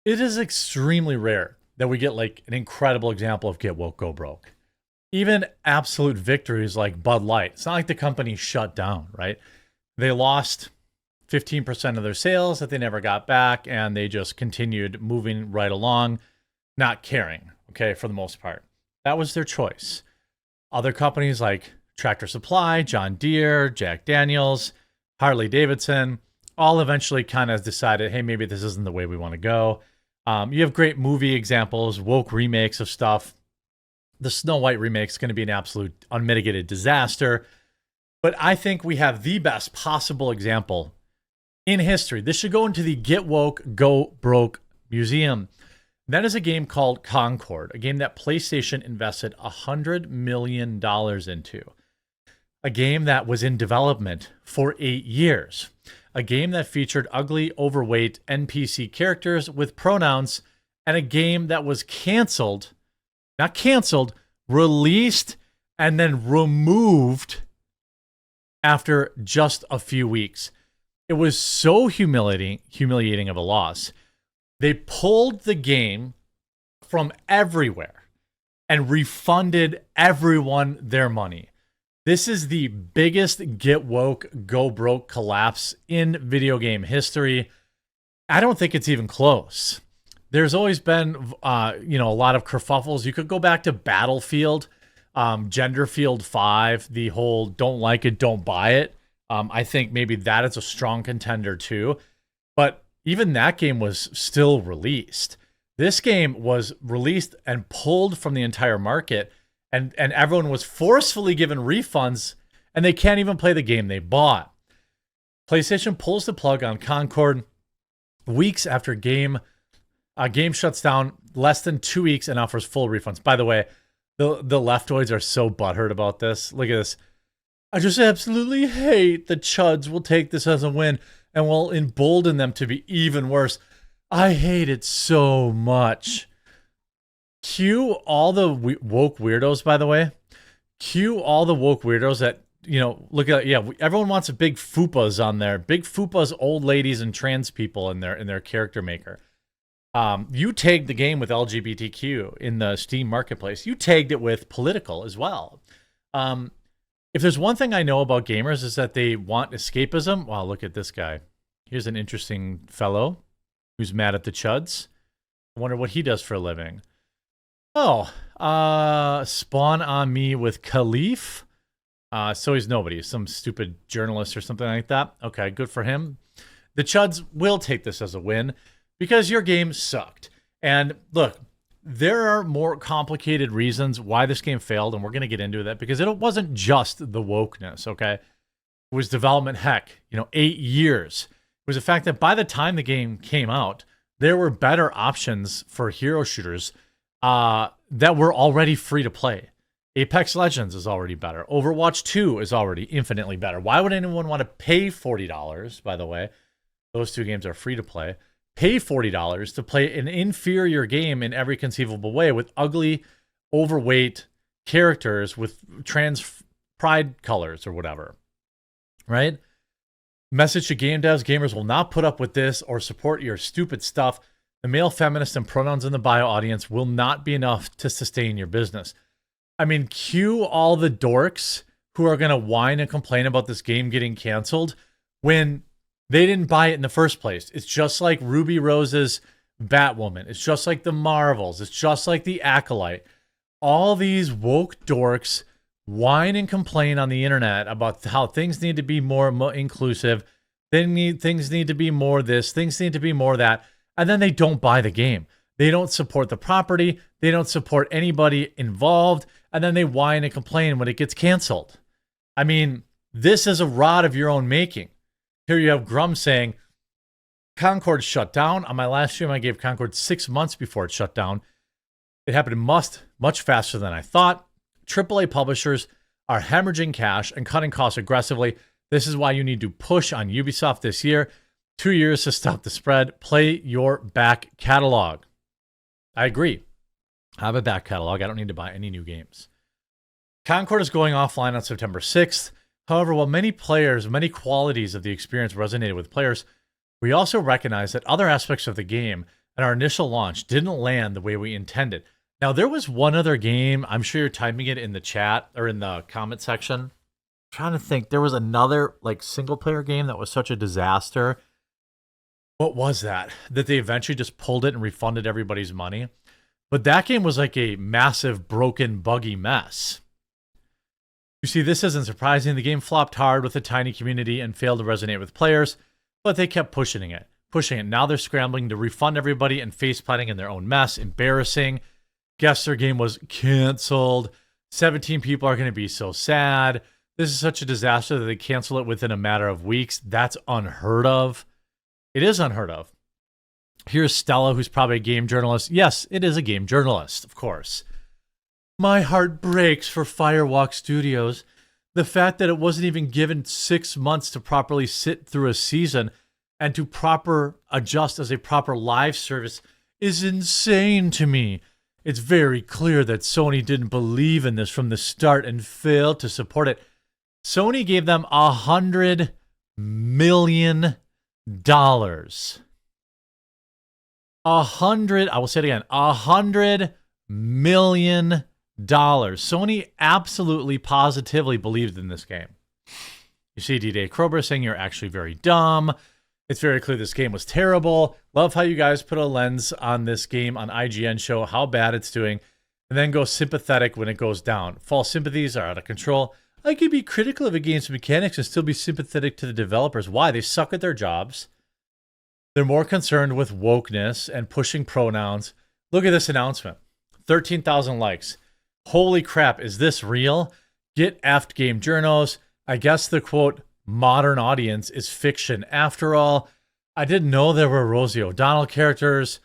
It is extremely rare that we get like an incredible example of get woke, go broke. Even absolute victories like Bud Light. It's not like the company shut down, right? They lost 15% of their sales that they never got back, and they just continued moving right along, not caring, okay, for the most part. That was their choice. Other companies like Tractor Supply, John Deere, Jack Daniels, Harley Davidson, all eventually kind of decided, hey, maybe this isn't the way we want to go. You have great movie examples, woke remakes of stuff. The Snow White remake is going to be an absolute unmitigated disaster. But I think we have the best possible example in history. This should go into the Get Woke, Go Broke Museum. That is a game called Concord, a game that PlayStation invested $100 million into. A game that was in development for 8 years. A game that featured ugly, overweight NPC characters with pronouns, and a game that was canceled, not canceled, released and then removed after just a few weeks. It was so humiliating of a loss. They pulled the game from everywhere and refunded everyone their money. This is the biggest get woke, go broke collapse in video game history. I don't think it's even close. There's always been, a lot of kerfuffles. You could go back to Battlefield, Genderfield 5, the whole don't like it, don't buy it. I think maybe that is a strong contender too. But even that game was still released. This game was released and pulled from the entire market, and everyone was forcefully given refunds, and they can't even play the game they bought. PlayStation pulls the plug on Concord weeks after game shuts down, less than 2 weeks, and offers full refunds. By the way, the leftoids are so butthurt about this. Look at this. I just absolutely hate the Chuds will take this as a win and will embolden them to be even worse. I hate it so much. Cue all the woke weirdos, by the way. Cue all the woke weirdos that, look at, everyone wants a big fupas on there. Big fupas, old ladies, and trans people in their character maker. You tagged the game with LGBTQ in the Steam marketplace. You tagged it with political as well. If there's one thing I know about gamers is that they want escapism. Wow, look at this guy. Here's an interesting fellow who's mad at the Chuds. I wonder what he does for a living. Oh, spawn on me with Khalif. So he's nobody, some stupid journalist or something like that. Okay, good for him. The Chuds will take this as a win because your game sucked. And look, there are more complicated reasons why this game failed, and we're going to get into that because it wasn't just the wokeness, okay? It was development, 8 years. It was the fact that by the time the game came out, there were better options for hero shooters that were already free to play. Apex Legends is already better. Overwatch 2 is already infinitely better. Why would anyone want to pay $40, by the way? Those two games are free to play. Pay $40 to play an inferior game in every conceivable way with ugly, overweight characters with trans pride colors or whatever, right? Message to game devs, gamers will not put up with this or support your stupid stuff. The male feminist and pronouns in the bio audience will not be enough to sustain your business. I mean, cue all the dorks who are going to whine and complain about this game getting canceled when they didn't buy it in the first place. It's just like Ruby Rose's Batwoman. It's just like the Marvels. It's just like the Acolyte. All these woke dorks whine and complain on the internet about how things need to be more inclusive. Things need to be more this. Things need to be more that. And then they don't buy the game. They don't support the property. They don't support anybody involved. And then they whine and complain when it gets canceled. I mean, this is a rod of your own making. Here you have Grum saying, Concord shut down. On my last stream, I gave Concord 6 months before it shut down. It happened much faster than I thought. AAA publishers are hemorrhaging cash and cutting costs aggressively. This is why you need to push on Ubisoft this year. 2 years to stop the spread. Play your back catalog. I agree. I have a back catalog. I don't need to buy any new games. Concord is going offline on September 6th. However, while many qualities of the experience resonated with players, we also recognize that other aspects of the game and our initial launch didn't land the way we intended. Now, there was one other game. I'm sure you're typing it in the chat or in the comment section. I'm trying to think. There was another like single player game that was such a disaster. What was that? That they eventually just pulled it and refunded everybody's money. But that game was like a massive, broken, buggy mess. You see, this isn't surprising. The game flopped hard with a tiny community and failed to resonate with players, but they kept pushing it. Now they're scrambling to refund everybody and face-planting in their own mess. Embarrassing. Guess their game was canceled. 17 people are going to be so sad. This is such a disaster that they cancel it within a matter of weeks. That's unheard of. It is unheard of. Here's Stella, who's probably a game journalist. Yes, it is a game journalist, of course. My heart breaks for Firewalk Studios. The fact that it wasn't even given 6 months to properly sit through a season and to proper adjust as a proper live service is insane to me. It's very clear that Sony didn't believe in this from the start and failed to support it. Sony gave them $100 million. I will say it again, $100 million. Sony absolutely, positively believed in this game. You see D-Day Krober saying you're actually very dumb. It's very clear this game was terrible. Love how you guys put a lens on this game on IGN, show how bad it's doing, and then go sympathetic when it goes down. False sympathies are out of control. I could be critical of a game's mechanics and still be sympathetic to the developers. Why? They suck at their jobs. They're more concerned with wokeness and pushing pronouns. Look at this announcement. 13,000 likes. Holy crap, is this real? Get effed game journos. I guess the quote, modern audience is fiction. After all, I didn't know there were Rosie O'Donnell characters.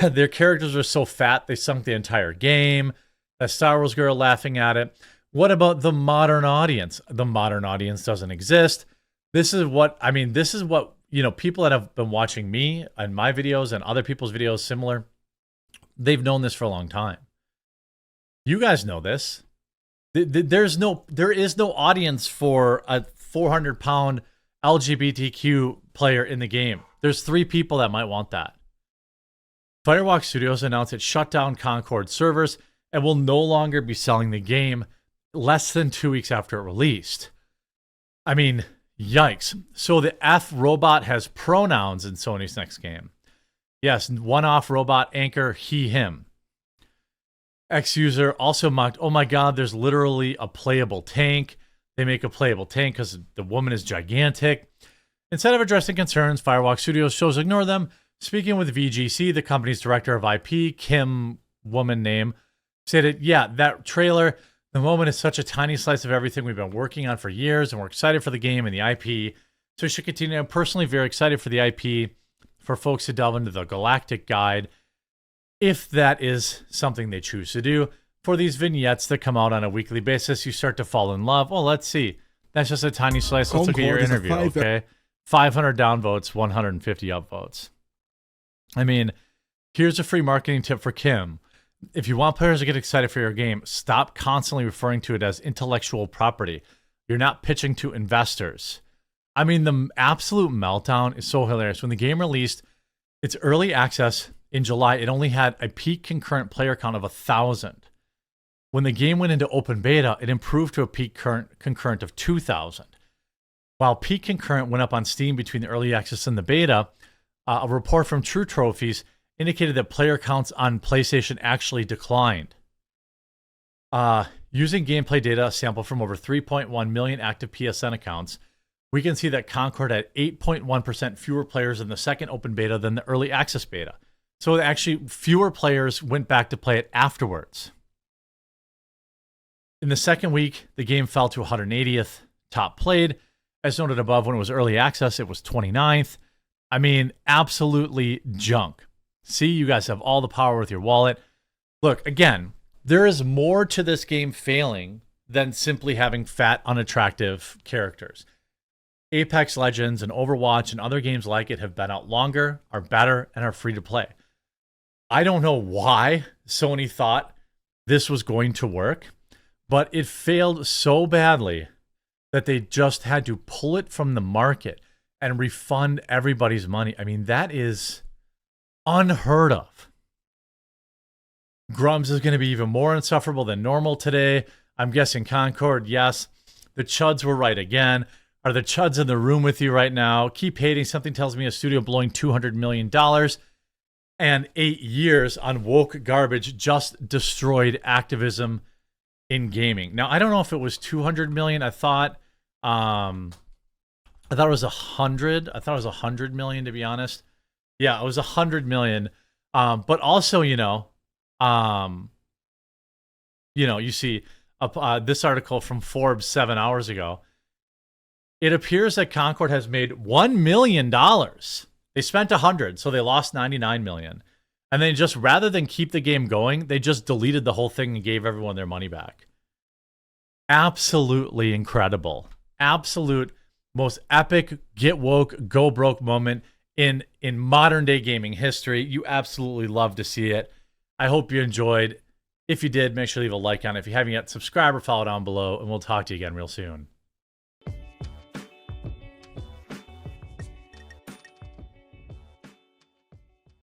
Their characters were so fat they sunk the entire game. A Star Wars girl laughing at it. What about the modern audience? The modern audience doesn't exist. This is what, you know, people that have been watching me and my videos and other people's videos similar, they've known this for a long time. You guys know this. There is no audience for a 400-pound LGBTQ player in the game. There's 3 people that might want that. Firewalk Studios announced it shut down Concord servers and will no longer be selling the game less than 2 weeks after it released. I mean, yikes. So the F robot has pronouns in Sony's next game. Yes, one-off robot anchor, he, him. X-user also mocked, oh my god, there's literally a playable tank. They make a playable tank because the woman is gigantic. Instead of addressing concerns, Firewalk Studios chose ignore them. Speaking with VGC, the company's director of IP, Kim, woman name, stated, yeah, that trailer, the woman is such a tiny slice of everything we've been working on for years, and we're excited for the game and the IP. So we should continue. I'm personally very excited for the IP, for folks to delve into the Galactic Guide, if that is something they choose to do. For these vignettes that come out on a weekly basis, you start to fall in love. Oh, let's see. That's just a tiny slice. Let's look at your interview, okay? 500 downvotes, 150 upvotes. I mean, here's a free marketing tip for Kim. If you want players to get excited for your game, stop constantly referring to it as intellectual property. You're not pitching to investors. I mean, the absolute meltdown is so hilarious. When the game released, its early access in July, it only had a peak concurrent player count of 1,000. When the game went into open beta, it improved to a peak concurrent of 2,000. While peak concurrent went up on Steam between the early access and the beta, a report from True Trophies indicated that player counts on PlayStation actually declined. Using gameplay data sampled from over 3.1 million active PSN accounts, we can see that Concord had 8.1% fewer players in the second open beta than the early access beta. So actually, fewer players went back to play it afterwards. In the second week, the game fell to 180th top played. As noted above, when it was early access, it was 29th. I mean, absolutely junk. See, you guys have all the power with your wallet. Look, again, there is more to this game failing than simply having fat, unattractive characters. Apex Legends and Overwatch and other games like it have been out longer, are better, and are free to play. I don't know why Sony thought this was going to work, but it failed so badly that they just had to pull it from the market and refund everybody's money. I mean, that is Unheard of. Grums is going to be even more insufferable than normal today. I'm guessing Concord, yes. The Chuds were right again. Are the Chuds in the room with you right now? Keep hating. Something tells me a studio blowing $200 million and 8 years on woke garbage just destroyed activism in gaming. Now, I don't know if it was 200 million. I thought it was 100. I thought it was 100 million, to be honest. Yeah, it was 100 million. But also, you see this article from Forbes 7 hours ago. It appears that Concord has made $1 million. They spent 100, so they lost 99 million. And then just rather than keep the game going, they just deleted the whole thing and gave everyone their money back. Absolutely incredible. Absolute most epic get woke, go broke moment in modern day gaming history. You absolutely love to see it. I hope you enjoyed. If you did, make sure to leave a like on it. If you haven't yet, subscribe or follow down below, and we'll talk to you again real soon.